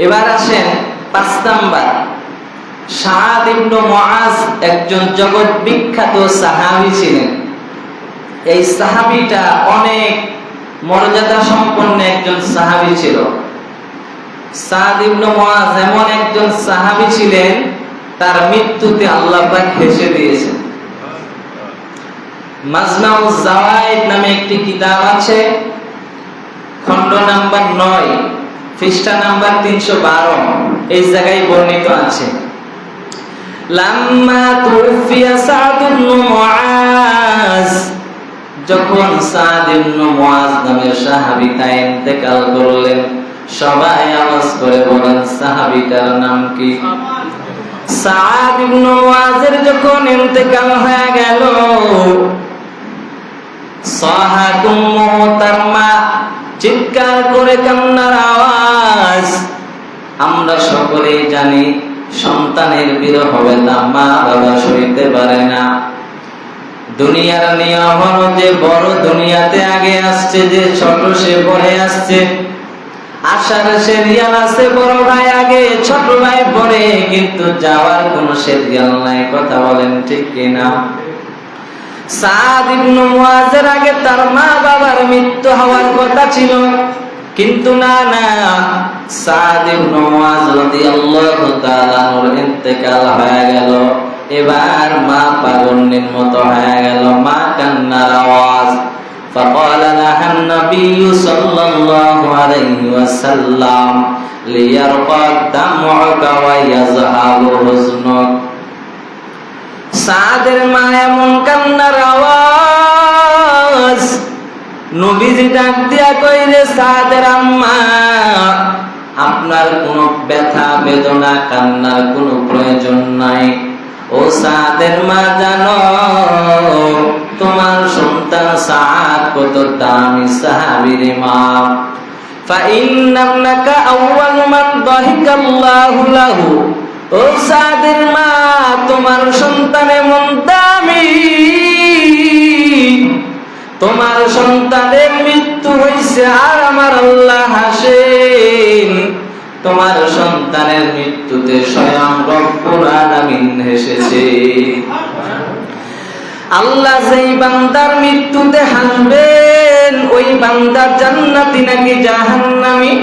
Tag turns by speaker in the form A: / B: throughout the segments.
A: এবার আসেন 5 নাম্বার, সাদ ইবনে মুআজ একজন জগৎ বিখ্যাত সাহাবী ছিলেন। এই সাহাবীটা অনেক মর্যাদা সম্পন্ন একজন সাহাবী ছিল। সাদ ইবনে মুআজ এমন একজন সাহাবী ছিলেন, তার মৃত্যুতে আল্লাহ পাক হেসে দিয়েছেন। মাজমাউজ জাওয়ায়েদ নামে একটি কিতাব আছে, খণ্ড নাম্বার 9, পৃষ্ঠা নাম্বার 312, এই জায়গায় বর্ণিত আছে, লাম্মা তুফিয়া সাদ ইবনে মুআজ, যখন সাদ ইবনে মুআজ নামের সাহাবীটা ইন্তেকাল করলেন, সবাই আওয়াজ করে বলেন সাহাবীটার নাম কি? সাদ ইবনে মুআজের যখন ইন্তেকাল হয়ে গেল, সাহাকুম মুহতারমা, চিৎকার করে কান্নার আওয়াজ। আমরা সকলেই জানি সন্তানের বিরহ হবে তা মা বাবা সইতে পারে না। দুনিয়ার নিয়ম হলো যে বড় দুনিয়াতে আগে আসছে, যে ছোট সে পরে আসছে। আসার সিরিয়াল আছে, বড় ভাই আগে ছোট ভাই পরে, কিন্তু যাওয়ার কোনো সিরিয়াল নাই। কথা বলেন ঠিক কিনা? সাদ ইবনে মুআজের আগে তার মা বাবার মৃত্যু হওয়ার কথা ছিল, কিন্তু না, সাদ ইবনে মুআজ রাদিয়াল্লাহু তাআলা আনহুর ইন্তেকাল হয়ে গেল। এবার মা পাগলের মতো হয়ে গেল, মা কান্নার আওয়াজ। فقال لها النبي صلى الله عليه وسلم ليرقى دمعك ويذهب حزنك। সাদের মা এমন কান্নার আওয়াজ, নবীজি ডাক দিয়া কইলে, সাদের আম্মা, আপনার কোনো ব্যথা বেদনা কান্নার কোনো প্রয়োজন নাই। ও সাদের মা, জানো তোমার সন্তান সাদ কত দামি সাহাবীর মা। ফাইন্নাকা আউয়ালু মান দাহিকাল্লাহু লাহু। ও সাদের মা, তোমার সন্তান এমন দামি, তোমার সন্তানের মৃত্যু হইছে আর আমার আল্লাহ হাসেন। তোমার সন্তানের মৃত্যুতে স্বয়ং রব্বুল আলামিন হেসেছে। আল্লাহ যেই বান্দার মৃত্যুতে হাসবেন, ওই বান্দা জান্নাতি নাকি জাহান্নামী?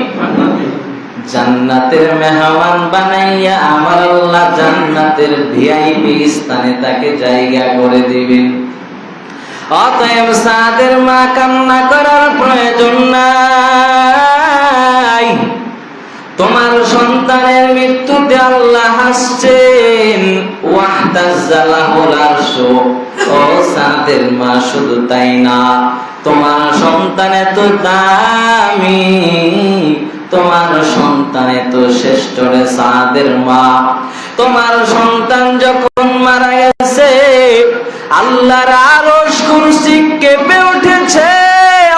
A: জান্নাতের মেহমান বানাইয়া আমার আল্লাহ জান্নাতের ভিআইপি স্থানে তাকে জায়গা করে দিবেন। অতএব সাদের মা কান্না করার প্রয়োজন নাই। তোমার সন্তানের মৃত্যুতে আল্লাহ হাসছেন। ওয়াহতাজ্জালাহুল আরশু। ও সাদের মা, শুধু তাই না, তোমার সন্তান এত দামি, তোমার সন্তান এত শ্রেষ্ঠ রে সাদের মা। তোমার সন্তান যখন মারা গেছে, আল্লাহর আরশ কুরসি কেঁপে উঠেছে।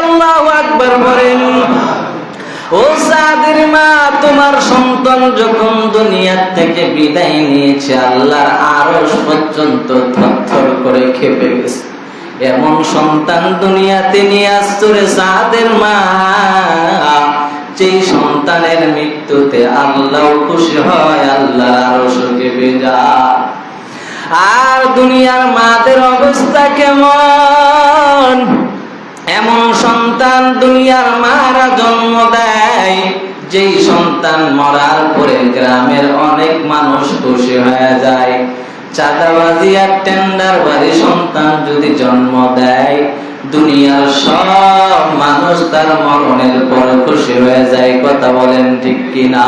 A: আল্লাহু আকবার বলেন। ও সাদের মা, তোমার সন্তান যখন দুনিয়া থেকে বিদায় নিয়েছে, আল্লাহর আরশ পর্যন্ত থরথর করে কেঁপে গেছে। এমন সন্তান দুনিয়াতে নিয়ে আসতো রে সাদের মা, যেই সন্তানের মৃত্যুতে আল্লাহ খুশি হয়, আল্লাহর আরশ কেঁপে যায়। আর দুনিয়ার মাদের অবস্থা কেমন? এমন সন্তান দুনিয়ার মারা জন্ম দেয়, যেই সন্তান মরার পরে গ্রামের অনেক মানুষ খুশি হয়ে যায়। চাঁদাবাজি আর টেন্ডারবাজি সন্তান যদি জন্ম দেয়, দুনিয়ার সব মানুষ তার মরণের পর খুশি হয়ে যায়। কথা বলেন ঠিক কিনা?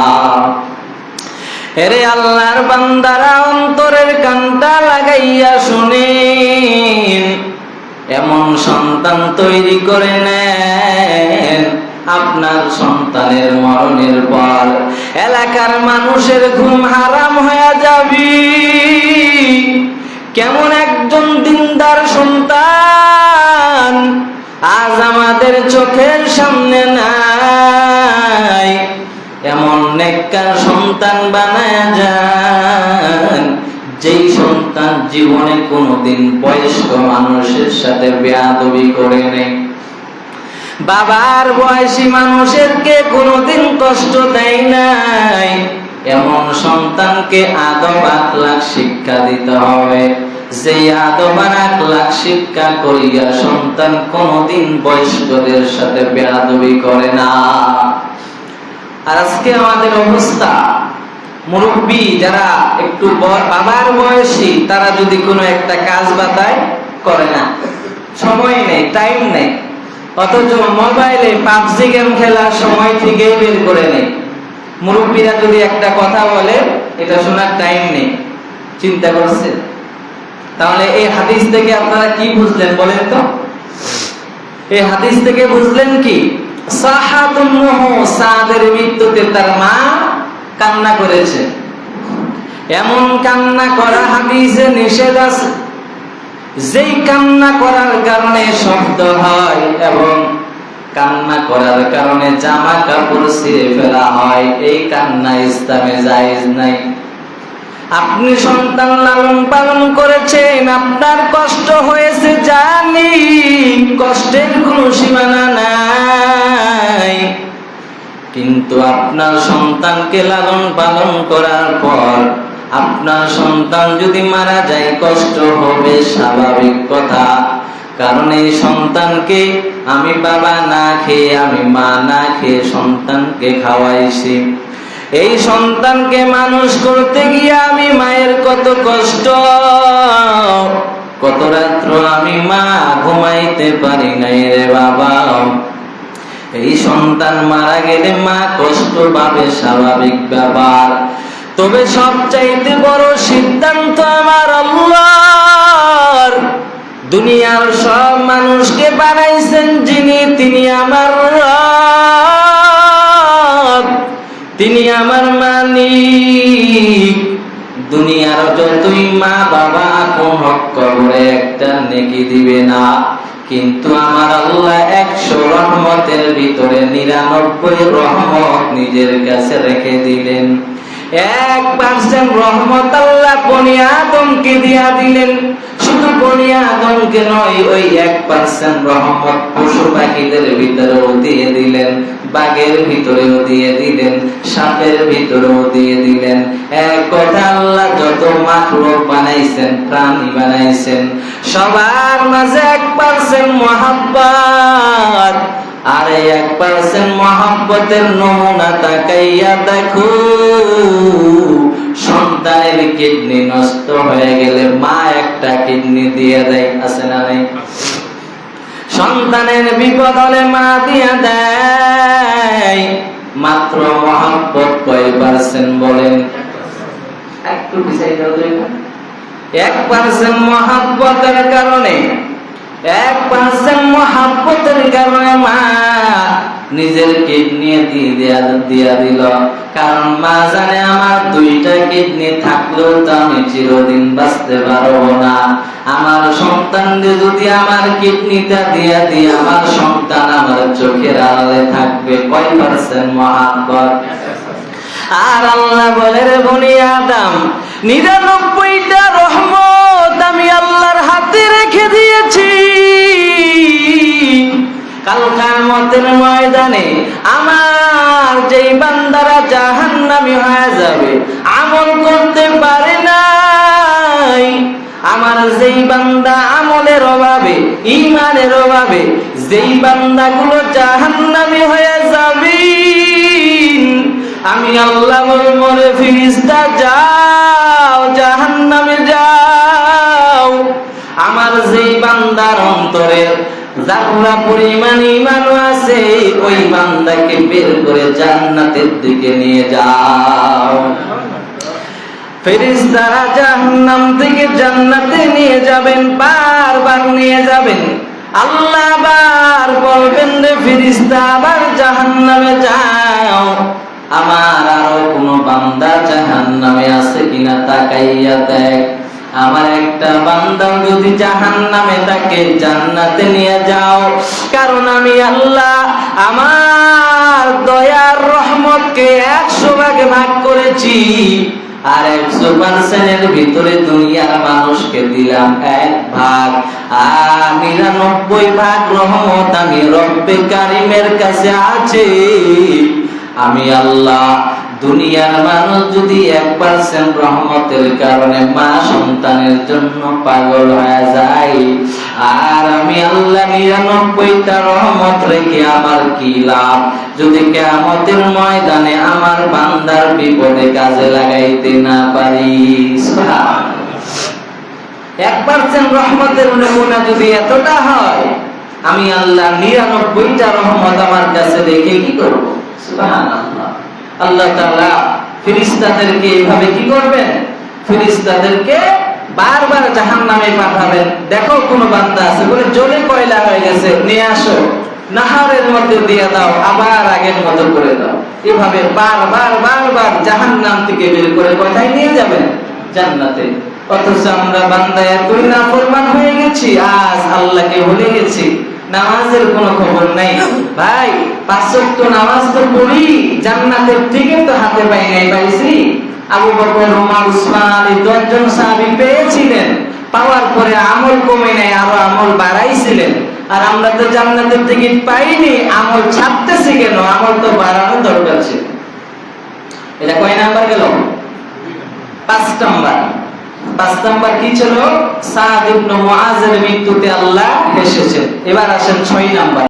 A: এরে আল্লাহর বান্দারা, অন্তরের কানটা লাগাইয়া শুনেন, এমন সন্তান তৈরি করে নেন, আপনার সন্তানের মরণের পর এলাকার মানুষের ঘুম হারাম হয়ে যাবে। কেমন একজন দিনদার সন্তান আজ আমাদের চোখের সামনে নাই, এমন নেককার সন্তান বানায় যান, যেই সন্তান জীবনে কোনোদিন বয়স্ক মানুষের সাথে বেয়াদবি করে নেই, বাবার বয়সী মানুষেরকে কোনোদিন কষ্ট দেয় নাই, সন্তানকে আদব আখলাক শিক্ষা দিতে হবে। যে আদব আর আখলাক শিক্ষা করিয়া সন্তান কোনদিন বয়স্কদের সাথে বেয়াদবি করে না। আর আজকে আমাদের অবস্থা, মুরব্বী যারা একটু বাবার বয়সী, তারা যদি কোনো একটা কাজ বাতায় করে না, সময় নেই, টাইম নেই। অথচ মোবাইলে পাবজি গেম খেলার সময় থেকে বের করে নেই। মুরব্বীরা যদি একটা কথা বলে, এটা শোনার টাইম নেই। চিন্তা করছে? তাহলে এই হাদিস থেকে আপনারা কি বুঝলেন বলেন তো? এই হাদিস থেকে বুঝলেন কি? সাদের মৃত্যুতে তার মা কান্না করেছে। এমন কান্না করা হাদিসে নিষেধ আছে। যেই কান্না করার কারণে শব্দ হয় এবং কান্না করার কারণে জামা কাপড় ছিঁড়ে ফেলা হয়, এই কান্না ইসলামে জায়েজ নাই। আপনি সন্তান লালন পালন করেছেন, আপনার কষ্ট হয়েছে জানি, কষ্টের কোনো সীমানা নাই। কিন্তু আপনার সন্তানকে লালন পালন করার পর আপনার সন্তান যদি মারা যায়, কষ্ট হবে, স্বাভাবিক কথা। কারণ এই সন্তানকে আমি বাবা না খেয়ে, আমি মা না খেয়ে সন্তানকে খাওয়াইছি। এই সন্তানকে মানুষ করতে গিয়ে আমি মায়ের কত কষ্ট, কত রাত্র আমি মা ঘুমাইতে পারি নাই রে বাবা। এই সন্তান মারা গেলে মা কষ্ট পাবে, স্বাভাবিক ব্যাপার। তবে সবচাইতে বড় সিদ্ধান্ত আমার আল্লাহর। দুনিয়ার সব মানুষকে বানাইছেন যিনি, তিনি আমার রব, তিনি আমার মালিক। দুনিয়ার যতই মা বাবা কোন হক করে একটা নেকি দিবে না, কিন্তু আমার আল্লাহ 100 রহমতের ভিতরে 99 রহমত নিজের কাছে রেখে দিলেন। 1% রহমত আল্লাহ বনি আদমকে দিয়া দিলেন। শুধু বনি আদমকে নয়, ওই 1% রহমত পশু পাখিদের ভিতরেও দিয়ে দিলেন, বাঘের ভিতরেও দিয়ে দিলেন, সাপের ভিতরেও দিয়ে দিলেন। এক কথা, আল্লাহ যত মাখলুক বানাইছেন, প্রাণী বানাইছেন, সবার মাঝে 1% মহাব্বত। আর এই 1% মহাব্বতের নমুনা তাকাইয়া দেখো। সন্তানের কিডনি নষ্ট হয়ে গেলে মা একটা কিডনি দিয়ে দেয়, আছে না নাই? সন্তানের বিপদ হলে মা দিয়া দেয়। মাত্র মহাব্বত কয় পার্সেন্ট বলেন? একটু বিষয় 1% মহাব্বতের কারণে, 1% মহাব্বতের কারণে মা নিজের কিডনি দিয়া দিল। কারণ মা জানে আমার 2টা কিডনি থাকলেও তো আমি চিরদিন বাঁচতে পারবো না। আমার সন্তানদের যদি আমার কিডনিটা দিয়া দিই, আমার সন্তান আমার চোখের আড়ালে থাকবে। কয় পার্সেন্ট মহাব্বত? আর আল্লাহ বলে, রে বনি আদম, 99টা রহমত আমি আল্লাহর হাতে রেখে দিয়েছি। কাল কিয়ামতের ময়দানে আমার যেই বান্দারা জাহান্নামী হয়ে যাবে, আমল করতে পারে নাই, আমার যেই বান্দা আমলের অভাবে, ঈমানের অভাবে যেই বান্দাগুলো জাহান্নামী হয়ে যাবে, আমি আল্লাহ বলবো, রে ফেরেশতা যাও, জাহান্নামে যাও। আমার যেই বান্দার অন্তরে যারা পরিমাণ ঈমান আছে, ওই বান্দাকে বের করে জান্নাতের দিকে নিয়ে যাও। ফেরেশতারা জাহান্নাম থেকে জান্নাতে নিয়ে যাবেন, বারবার নিয়ে যাবেন। আল্লাহ বার বলবেন, রে ফেরেশতা আবার জাহান্নামে যাও। আমার আরো কোন বান্দা জাহান্নামে আছে কিনা তাকাইয়া দেখ। আমার একটা বান্দা যদি জাহান্নামে থাকে, জান্নাতে নিয়ে যাও। কারণ আমি আল্লাহ আমার দয়ার রহমতকে 100 ভাগে ভাগ করেছি, আর 100% ভিতরে দুনিয়ার মানুষকে দিলাম 1 ভাগ। আর 99 ভাগ রহমত আমি রব্বে কারিমের কাছে আছে। আমি আল্লাহ দুনিয়ার মানুষ যদি 1% রহমতের কারণে মা সন্তানের জন্য পাগল হয়ে যায়, আর আমি আল্লাহ 99টা রহমত রেখে আমার কি লাভ যদি কিয়ামতের ময়দানে আমার বান্দার বিপদে কাজে লাগাইতে না পারি। সুবহানাল্লাহ। 1% রহমতের নমুনা যদি এতটা হয়, আমি আল্লাহ 99টা রহমত আমার কাছে রেখে কি করব? সুবহানাল্লাহ। আল্লাহ তাআলা ফেরেশতাদেরকে এইভাবে কি করবেন? ফেরেশতাদেরকে বারবার জাহান্নামে পাঠাবেন। দেখো কোন বান্দা আছে বলে জ্বলে কয়লা হয়ে গেছে, নিয়ে আসো, নাহারের মধ্যে দিয়ে দাও, আবার আগের মতো করে দাও। এভাবে বারবার জাহান্নাম থেকে বের করে কোথায় নিয়ে যাবেন? জান্নাতে। অথচ আমরা বান্দা এতই নাফরমান হয়ে গেছি, আজ আল্লাহকে ভুলে গেছি, নামাজের কোনো খবর নাই। ভাই 5 ওয়াক্ত নামাজ তো পড়ি, জান্নাতের টিকিট তো হাতে পাই নাই, পাইছি? আবু বকর, ওমর, উসমান, আলী 10 জন সাহাবী পেয়েছিলেন, পাওয়ার পরে আমল কমে নাই, আরো আমল বাড়াইছিলেন। আর আমরা তো জান্নাতের টিকিট পাইনি, আমল ছাড়তেছি কেন? আমল তো বাড়ানো দরকার ছিল। এটা কয় নাম্বার গেল? 5 নাম্বার। 5 নাম্বার কি ছিল? সাদ ইবনে মুআযের মৃত্যুতে আল্লাহ হেসেছেন। এবার আসেন 6 নাম্বার।